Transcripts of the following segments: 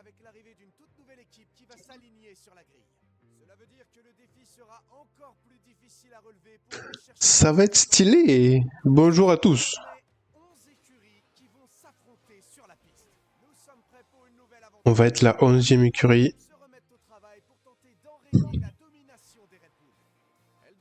avec l'arrivée d'une toute nouvelle équipe qui va s'aligner sur la grille. Cela veut dire que le défi sera encore plus difficile à relever pour aller chercher... Ça va être stylé. Bonjour à tous. 11 écuries qui vont s'affronter sur la piste. Nous sommes prêts pour une nouvelle aventure. On va être la 11e écurie. Se remettre au travail pour tenter d'enrayer la domination des Red Bull.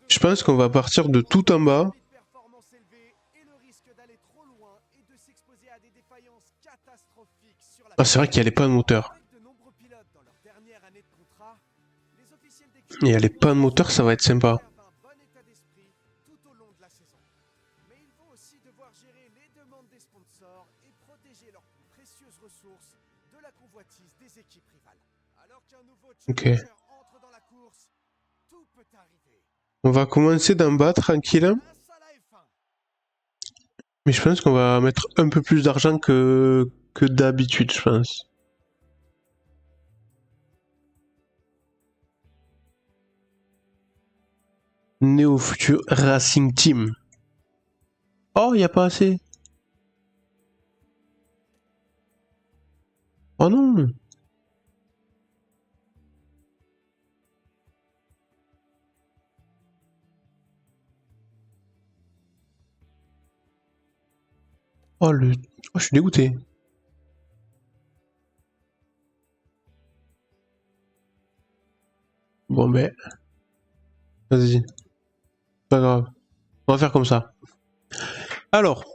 Je pense qu'on va partir de tout en bas. Performance élevée et le risque d'aller trop loin et de s'exposer à des défaillances catastrophiques sur la Ah, c'est vrai qu'il n'y a pas de moteur. Avec de nombreux pilotes dans leur dernière année de contrat, les officiels Et il y a les pas de moteur, ça va être sympa. conservent un bon état d'esprit tout au long de la saison. Mais ils vont aussi devoir gérer les demandes des sponsors et protéger leurs plus précieuses ressources de la convoitise des équipes rivales. Alors qu'un nouveau challenger entre dans la course, tout peut arriver. On va commencer d'en bas, tranquille. Place à la F1. Mais je pense qu'on va mettre un peu plus d'argent que d'habitude, je pense. Neo Future Racing Team. Oh, il n'y a pas assez. Oh non. Oh, je suis dégoûté. Bon, mais... Vas-y. Pas grave. On va faire comme ça. Alors.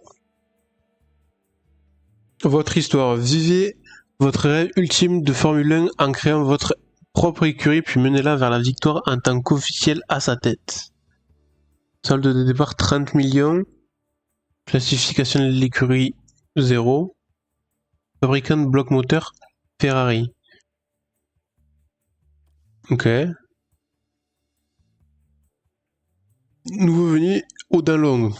Votre histoire. Vivez votre rêve ultime de Formule 1 en créant votre propre écurie, puis menez-la vers la victoire en tant qu'officiel à sa tête. Solde de départ 30 millions. Classification de l'écurie 0. Fabricant de bloc moteur Ferrari. Ok. Nouveau venu Audin Long.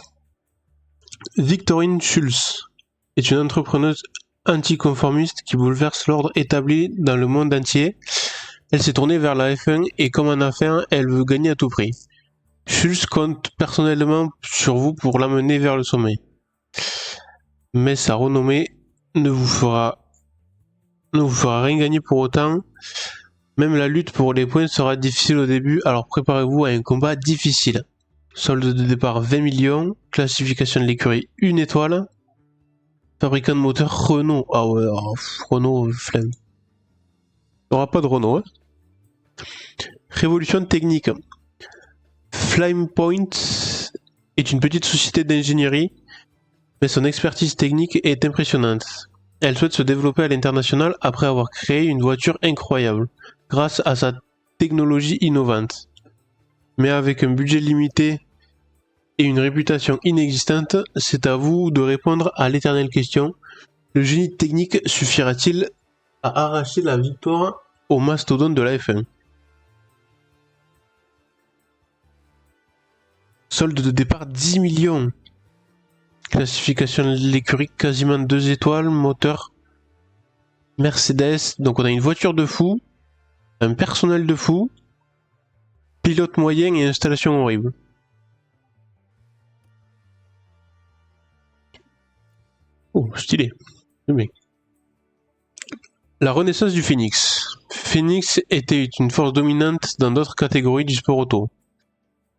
Victorine Schulz est une entrepreneuse anticonformiste qui bouleverse l'ordre établi dans le monde entier. Elle s'est tournée vers la F1 et comme en affaire, elle veut gagner à tout prix. Schulz compte personnellement sur vous pour l'amener vers le sommet. Mais sa renommée ne vous fera rien gagner pour autant. Même la lutte pour les points sera difficile au début, alors préparez-vous à un combat difficile. Solde de départ 20 millions, classification de l'écurie 1 étoile, fabricant de moteur Renault. Ah ouais, Renault, flemme. Il n'y aura pas de Renault. Hein. Révolution technique. Flame Point est une petite société d'ingénierie, mais son expertise technique est impressionnante. Elle souhaite se développer à l'international après avoir créé une voiture incroyable, grâce à sa technologie innovante. Mais avec un budget limité et une réputation inexistante, c'est à vous de répondre à l'éternelle question. Le génie technique suffira-t-il à arracher la victoire au mastodonte de la F1 ? Solde de départ 10 millions. Classification de l'écurie quasiment 2 étoiles, moteur Mercedes. Donc on a une voiture de fou, un personnel de fou, pilote moyen et installation horrible. Oh, stylé. La renaissance du Phoenix. Phoenix était une force dominante dans d'autres catégories du sport auto,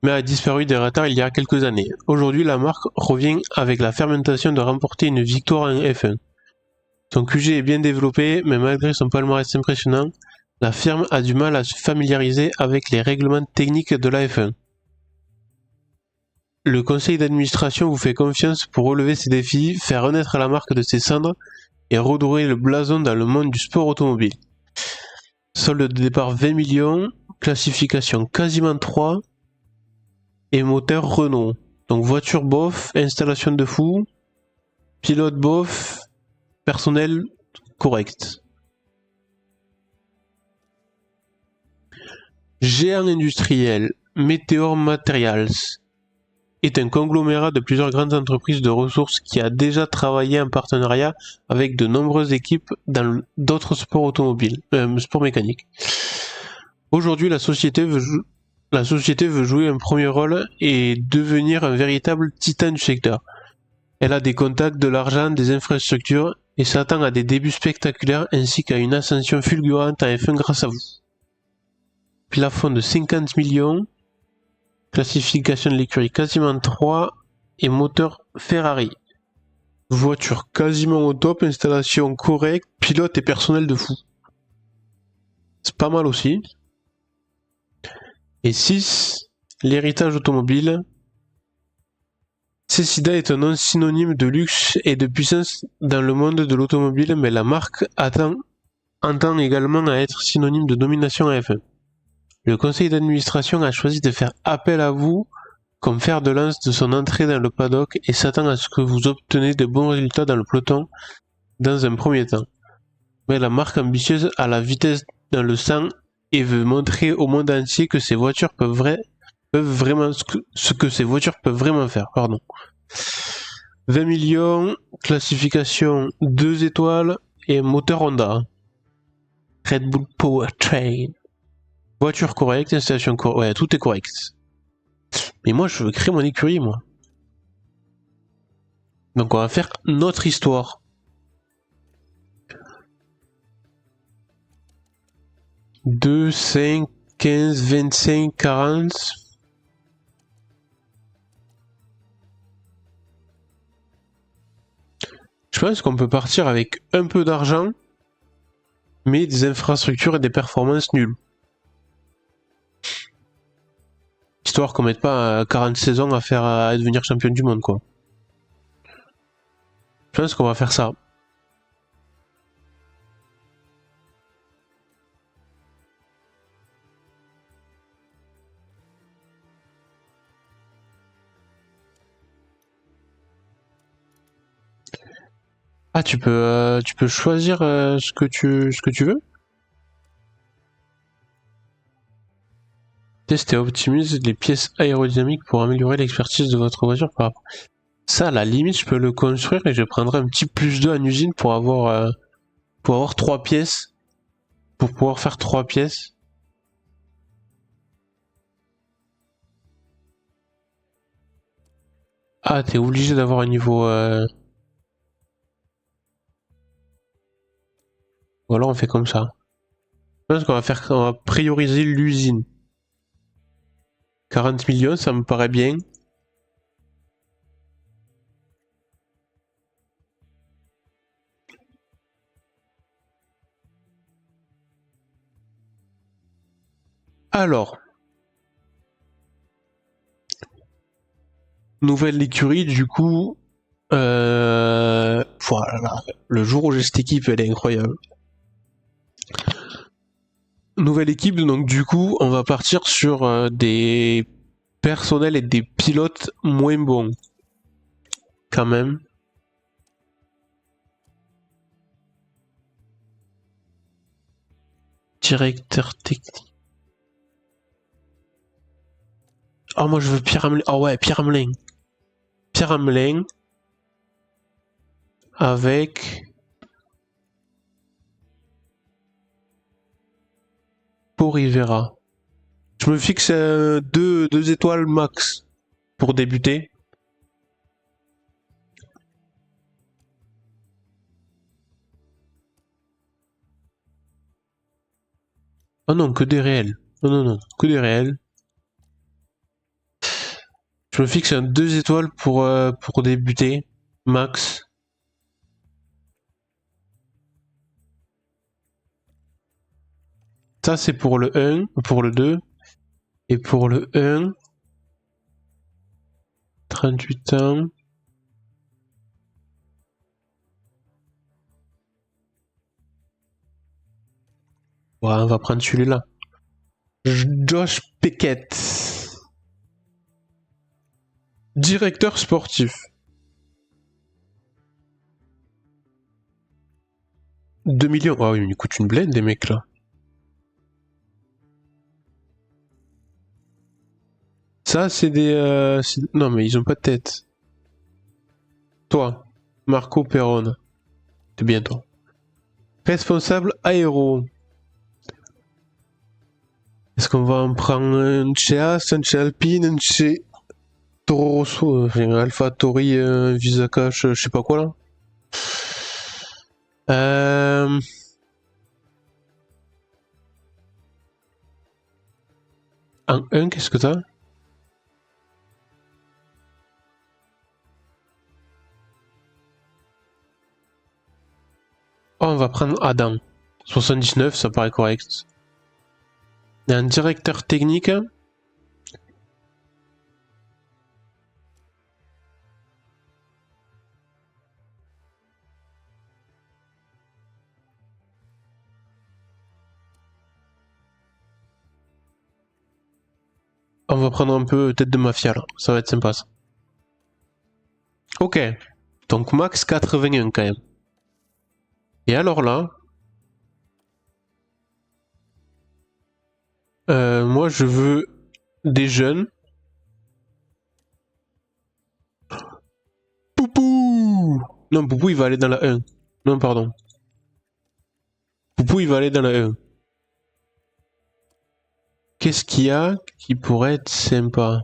mais a disparu des radars il y a quelques années. Aujourd'hui, la marque revient avec la fermentation de remporter une victoire en F1. Son QG est bien développé, mais malgré son palmarès impressionnant, la firme a du mal à se familiariser avec les règlements techniques de la F1. Le conseil d'administration vous fait confiance pour relever ces défis, faire renaître la marque de ses cendres et redorer le blason dans le monde du sport automobile. Solde de départ 20 millions, classification quasiment 3 et moteur Renault. Donc voiture bof, installation de fou, pilote bof, personnel correct. Géant industriel, Meteor Materials est un conglomérat de plusieurs grandes entreprises de ressources qui a déjà travaillé en partenariat avec de nombreuses équipes dans d'autres sports automobiles, sports mécaniques. Aujourd'hui, la société veut jouer un premier rôle et devenir un véritable titan du secteur. Elle a des contacts, de l'argent, des infrastructures et s'attend à des débuts spectaculaires ainsi qu'à une ascension fulgurante en F1 grâce à vous. Plafond de 50 millions, classification de l'écurie quasiment 3 et moteur Ferrari. Voiture quasiment au top, installation correcte, pilote et personnel de fou. C'est pas mal aussi. Et 6, l'héritage automobile. Cécida est un nom synonyme de luxe et de puissance dans le monde de l'automobile, mais la marque entend également à être synonyme de domination à F1. Le conseil d'administration a choisi de faire appel à vous comme fer de lance de son entrée dans le paddock et s'attend à ce que vous obtenez de bons résultats dans le peloton dans un premier temps. Mais la marque ambitieuse a la vitesse dans le sang et veut montrer au monde entier que ces voitures ce que ces voitures peuvent vraiment faire. 20 millions, classification 2 étoiles et moteur Honda. Red Bull Powertrain. Voiture correcte, installation correcte. Ouais, tout est correct. Mais moi, je veux créer mon écurie, moi. Donc on va faire notre histoire. 2, 5, 15, 25, 40... Je pense qu'on peut partir avec un peu d'argent, mais des infrastructures et des performances nulles. Histoire qu'on mette pas 40 saisons à devenir champion du monde, quoi. Je pense qu'on va faire ça. Ah, tu peux choisir ce que tu veux. Teste et optimise les pièces aérodynamiques pour améliorer l'expertise de votre voiture par rapport. Ça, à la limite, je peux le construire et je prendrai un petit plus 2 en usine pour avoir 3 pièces. Pour pouvoir faire 3 pièces. Ah, t'es obligé d'avoir un niveau... Ou alors on fait comme ça. Je pense on va prioriser l'usine. 40 millions, ça me paraît bien. Alors. Nouvelle écurie, du coup. Voilà. Le jour où j'ai cette équipe, elle est incroyable. Nouvelle équipe, donc du coup, on va partir sur des personnels et des pilotes moins bons. Quand même. Directeur technique. Oh, moi je veux Pierre Hamelin. Oh ouais, Pierre Hamelin. Pierre Hamelin. Avec... Pau Rivera. Je me fixe 2 étoiles max pour débuter. Oh non, que des réels. Non, que des réels. Je me fixe 2 étoiles pour débuter, max. Ça c'est pour le 1, pour le 2. Et pour le 1, 38 ans. Ouais, on va prendre celui-là. Josh Peckett. Directeur sportif. 2 millions. Ah oui, mais il coûte une blinde, les mecs là. Ça, c'est des... Non, mais ils ont pas de tête. Toi, Marco Perron. C'est bien toi. Responsable aéro. Est-ce qu'on va en prendre un chez As, un chez Alpine, un chez Toro Rosso, Alpha Tori, Visa Cash, je sais pas quoi là. En 1, qu'est-ce que t'as? Oh, on va prendre Adam. 79, ça paraît correct. Il y a un directeur technique. On va prendre un peu tête de mafia là, ça va être sympa ça. Ok, donc max 81 quand même. Et alors là, moi je veux des jeunes. Poupou! Non, Poupou il va aller dans la 1. Non, pardon. Poupou il va aller dans la 1. Qu'est-ce qu'il y a qui pourrait être sympa?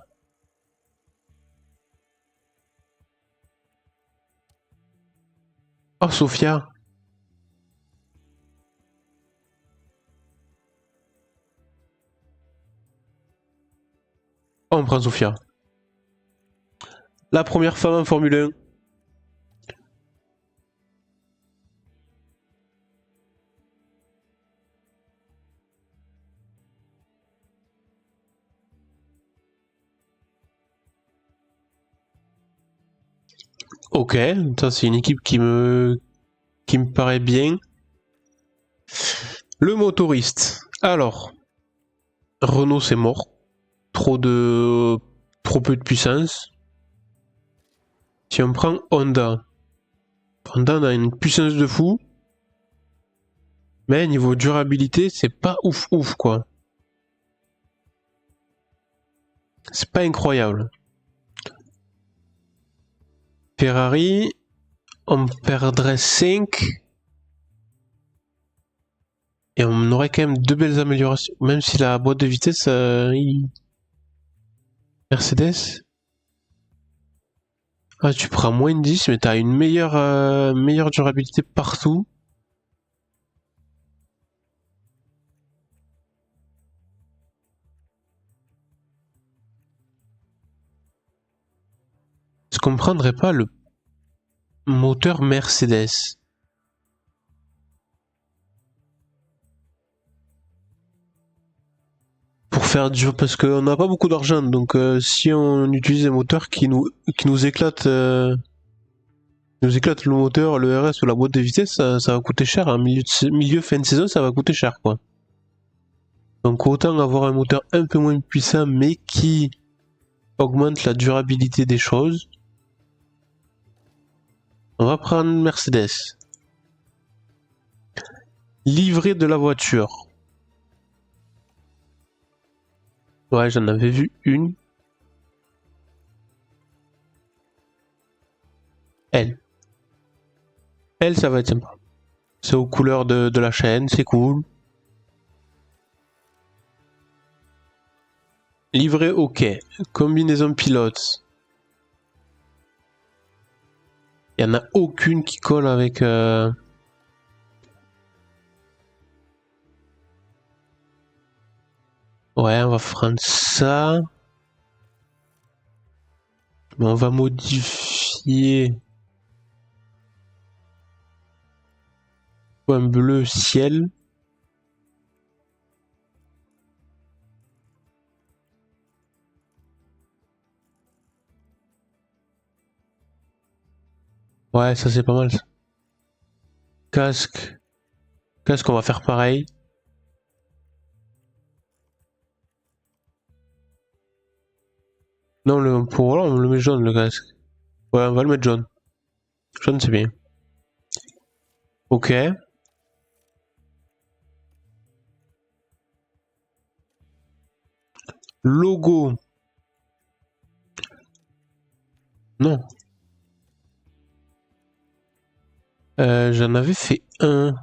Oh, Sophia. Oh, on prend Sophia. La première femme en Formule 1. Ok, ça c'est une équipe qui me paraît bien. Le motoriste. Alors, Renault c'est mort. Trop peu de puissance. Si on prend Honda, Honda a une puissance de fou. Mais niveau durabilité, c'est pas ouf quoi. C'est pas incroyable. Ferrari, on perdrait 5. Et on aurait quand même 2 belles améliorations. Même si la boîte de vitesse... Mercedes. Ah, tu prends moins de 10, mais t'as une meilleure durabilité partout. Est-ce qu'on prendrait pas le moteur Mercedes? Pour faire du... Parce qu'on n'a pas beaucoup d'argent, donc si on utilise un moteur qui nous éclate... nous éclate le moteur, le RS ou la boîte de vitesse, ça va coûter cher. En milieu fin de saison, ça va coûter cher, quoi. Donc autant avoir un moteur un peu moins puissant, mais qui augmente la durabilité des choses. On va prendre Mercedes. Livret de la voiture. Ouais, j'en avais vu une. Elle. Elle, ça va être sympa. C'est aux couleurs de la chaîne, c'est cool. Livret ok. Combinaison pilote. Il n'y en a aucune qui colle avec... Ouais, on va prendre ça. Mais on va modifier... Un bleu ciel. Ouais, ça c'est pas mal. Ça. Casque. Casque, on va faire pareil. Non, pour là, on le met jaune le casque. Ouais, on va le mettre jaune. Jaune, c'est bien. Ok. Logo. Non. J'en avais fait un.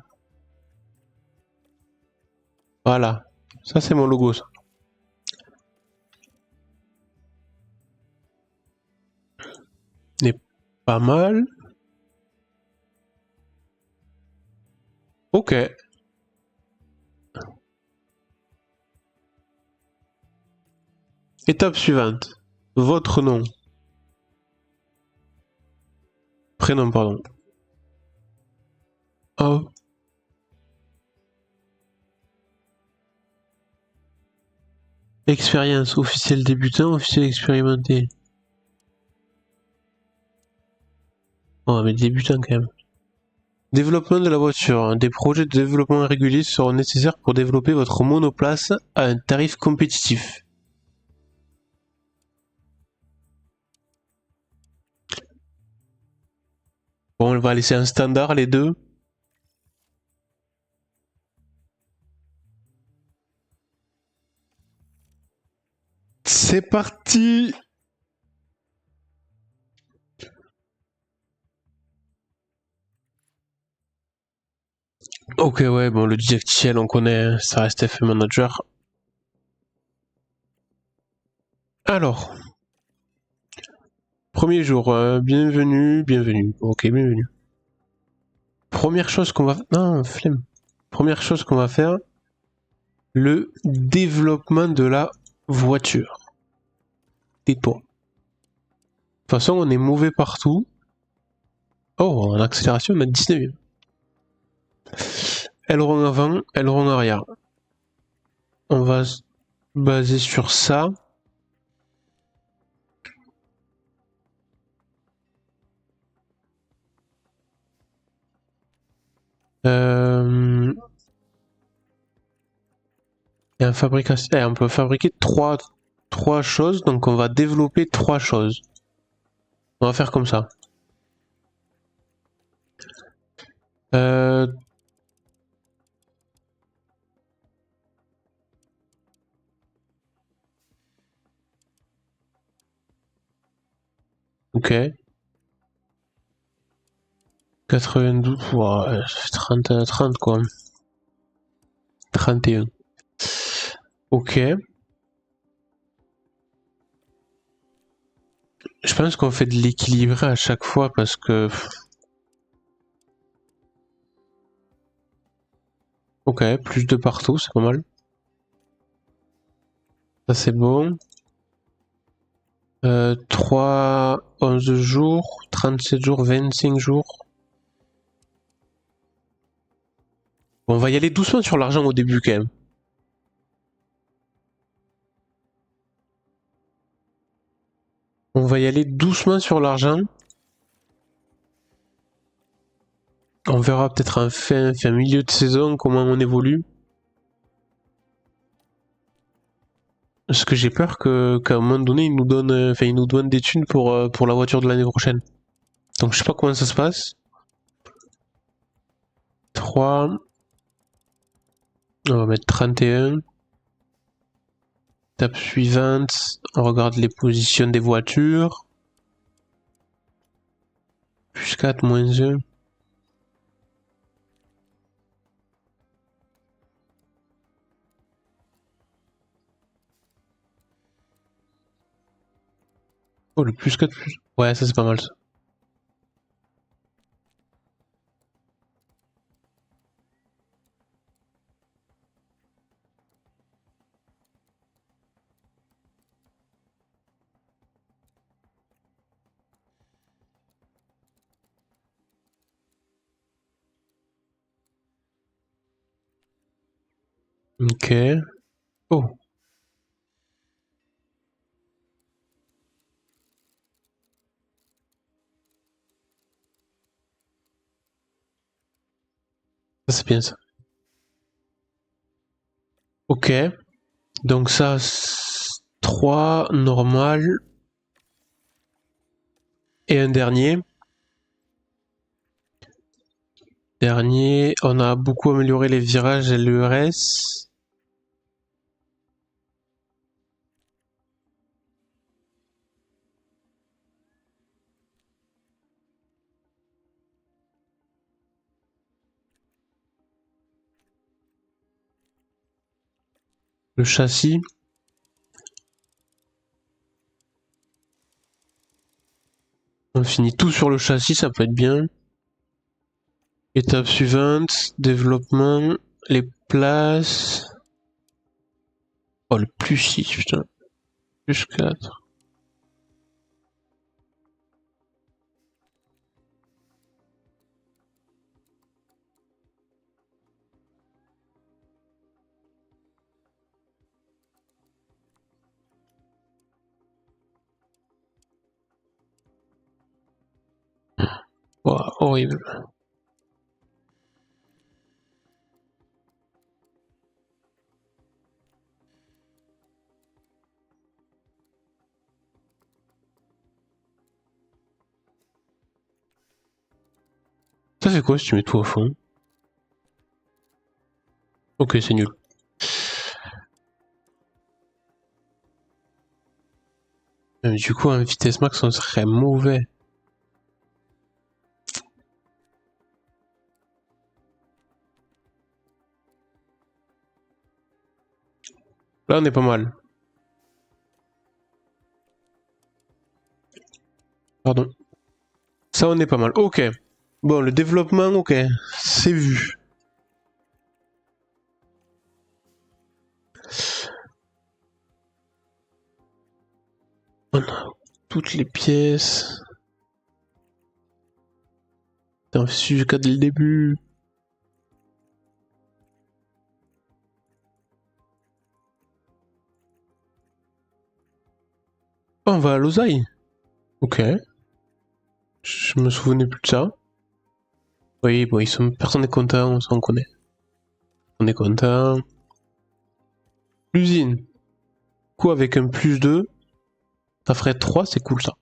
Voilà. Ça, c'est mon logo, ça. Pas mal. Ok. Étape suivante. Votre nom. Prénom, pardon. Oh. Expérience. Officiel débutant, officiel expérimenté. Oh, mais débutant quand même. Développement de la voiture. Des projets de développement réguliers seront nécessaires pour développer votre monoplace à un tarif compétitif. Bon, on va laisser un standard les deux. C'est parti. Ok, ouais, bon, le didacticiel, on connaît, ça reste FE Manager. Alors, premier jour, bienvenue. Ok, bienvenue. Première chose qu'on va... Non, flemme. Première chose qu'on va faire, le développement de la voiture. Tais-toi. De toute façon, on est mauvais partout. Oh, en accélération, on a 19e. Aileron avant, aileron arrière. On va se baser sur ça. Et on peut fabriquer trois choses, donc on va développer trois choses. On va faire comme ça. Ok. 92, ouais, 30 quoi. 31. Ok. Je pense qu'on fait de l'équilibré à chaque fois parce que... Ok, plus de partout, c'est pas mal. Ça c'est bon. 3, 11 jours, 37 jours, 25 jours. Bon, on va y aller doucement sur l'argent au début quand même. On va y aller doucement sur l'argent. On verra peut-être en fin milieu de saison comment on évolue. Parce que j'ai peur qu'à un moment donné, ils nous donnent des thunes pour la voiture de l'année prochaine. Donc je sais pas comment ça se passe. 3. On va mettre 31. Étape suivante. On regarde les positions des voitures. Plus 4, moins 1. Oh, le plus 4, plus... Ouais, ça c'est pas mal ça. Ok. Oh. Ça c'est bien ça. Ok. Donc ça, 3 normal. Et un dernier. Dernier, on a beaucoup amélioré les virages et l'ERS. Le châssis. On finit tout sur le châssis, ça peut être bien. Étape suivante, développement, les places. Oh, le plus 6, putain. Plus 4. Oh, horrible. Ça fait quoi si tu mets tout à fond? Ok, c'est nul. Mais du coup, en vitesse max, on serait mauvais. Là, on est pas mal. Pardon. Ça, on est pas mal. Ok. Bon, le développement, ok. C'est vu. On a toutes les pièces. On fait jusqu'à dès le début. Oh, on va à Lausanne. Ok. Je me souvenais plus de ça. Oui, bon, personne n'est content, on s'en connaît. On est content. L'usine. Coup, avec un plus 2, ça ferait 3, c'est cool ça.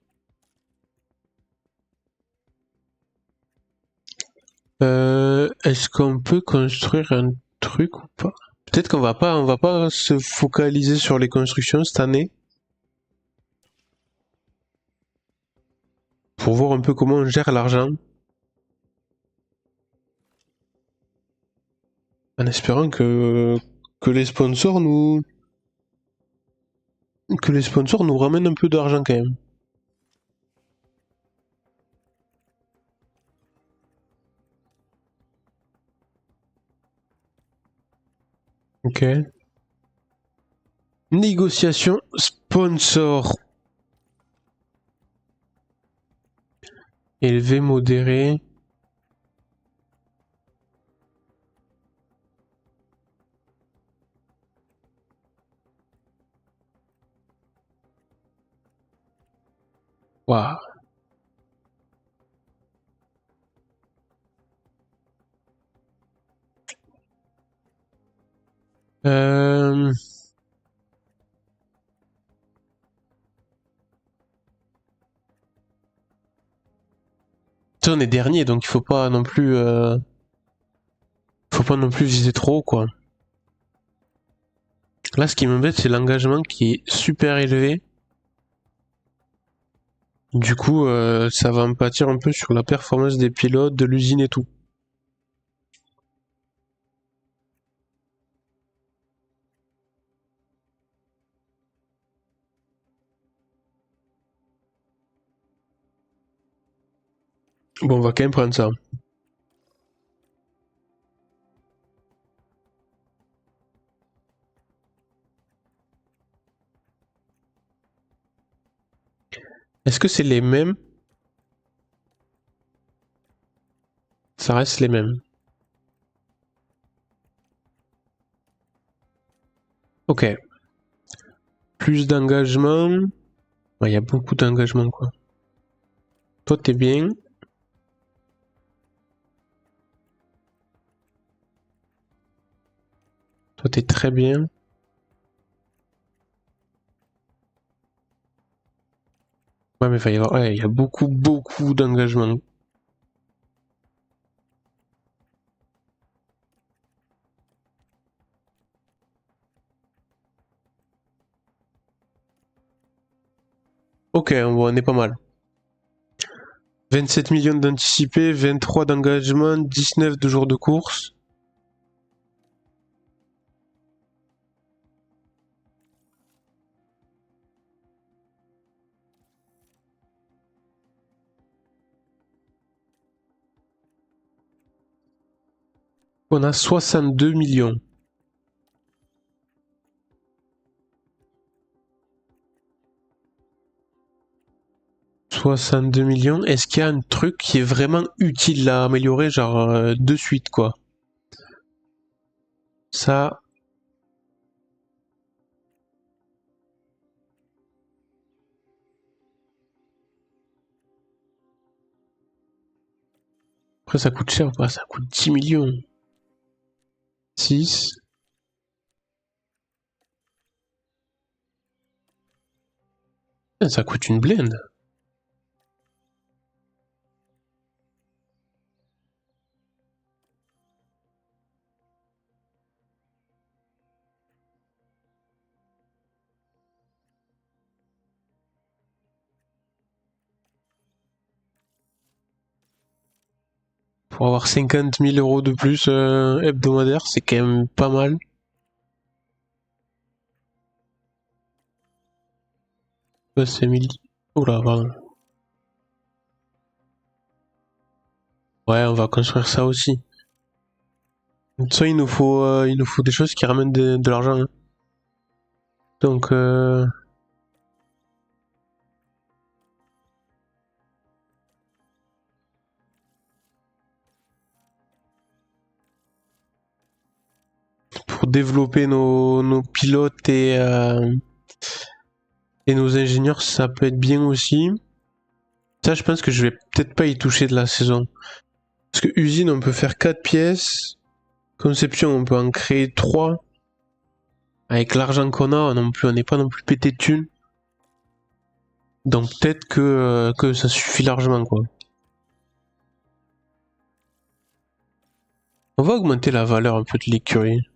Est-ce qu'on peut construire un truc ou pas? Peut-être qu'on va pas se focaliser sur les constructions cette année. Pour voir un peu comment on gère l'argent. En espérant que les sponsors nous ramènent un peu d'argent quand même. Ok. Négociation sponsor. Élevé, modéré. Waouh. Euh... On est dernier, donc il faut pas non plus viser trop haut, quoi. Là, ce qui m'embête, c'est l'engagement qui est super élevé. Du coup, ça va me pâtir un peu sur la performance des pilotes, de l'usine et tout. Bon, on va quand même prendre ça. Est-ce que c'est les mêmes? Ça reste les mêmes. Ok. Plus d'engagement. Il y a beaucoup d'engagement, quoi. Toi, t'es bien. Toi, t'es très bien. Ouais, mais il y a beaucoup d'engagement. Ok, on est pas mal. 27 millions d'anticipés, 23 d'engagement, 19 de jours de course. On a 62 millions. Est-ce qu'il y a un truc qui est vraiment utile à améliorer, genre de suite, quoi? Ça... Après, ça coûte cher, bah, ça coûte 10 millions. 6. Ça coûte une blinde. Pour avoir 50 000 € de plus hebdomadaire, c'est quand même pas mal. C'est 1000. Oh là, pardon. Ouais, on va construire ça aussi. De toute façon, il nous faut des choses qui ramènent de l'argent. Hein. Donc, pour développer nos pilotes et nos ingénieurs, ça peut être bien aussi. Ça, je pense que je vais peut-être pas y toucher de la saison. Parce que usine, on peut faire 4 pièces. Conception, on peut en créer 3. Avec l'argent qu'on a, on n'est pas non plus pété de thunes. Donc peut-être que ça suffit largement, quoi. On va augmenter la valeur un peu de l'écurie.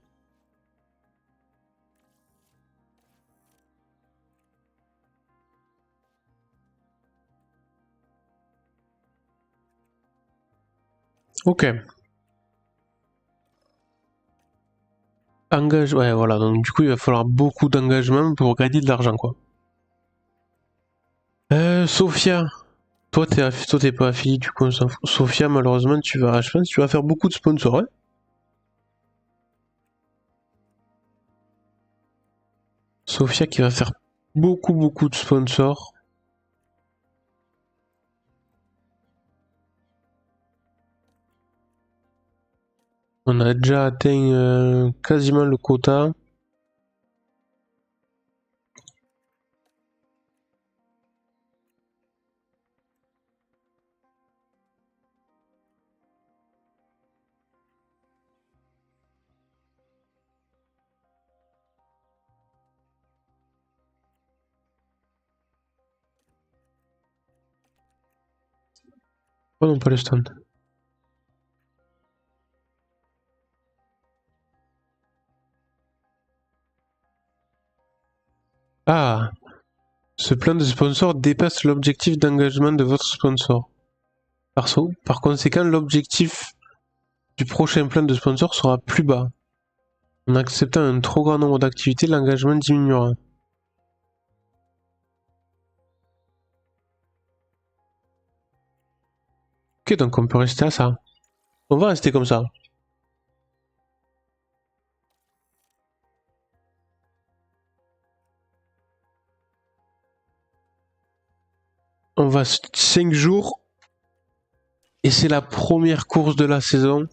Ok. Ouais, voilà. Donc du coup, il va falloir beaucoup d'engagement pour gagner de l'argent, quoi. Sophia. Toi, t'es pas affilié, du coup, Sophia, malheureusement, je pense que tu vas faire beaucoup de sponsors, hein. Sophia qui va faire beaucoup de sponsors. On a déjà atteint quasiment le quota. Oh non, pas le stand. Ah, ce plan de sponsor dépasse l'objectif d'engagement de votre sponsor. Par conséquent, l'objectif du prochain plan de sponsor sera plus bas. En acceptant un trop grand nombre d'activités, l'engagement diminuera. Ok, donc on peut rester à ça. On va rester comme ça. On va 5 jours. Et c'est la première course de la saison.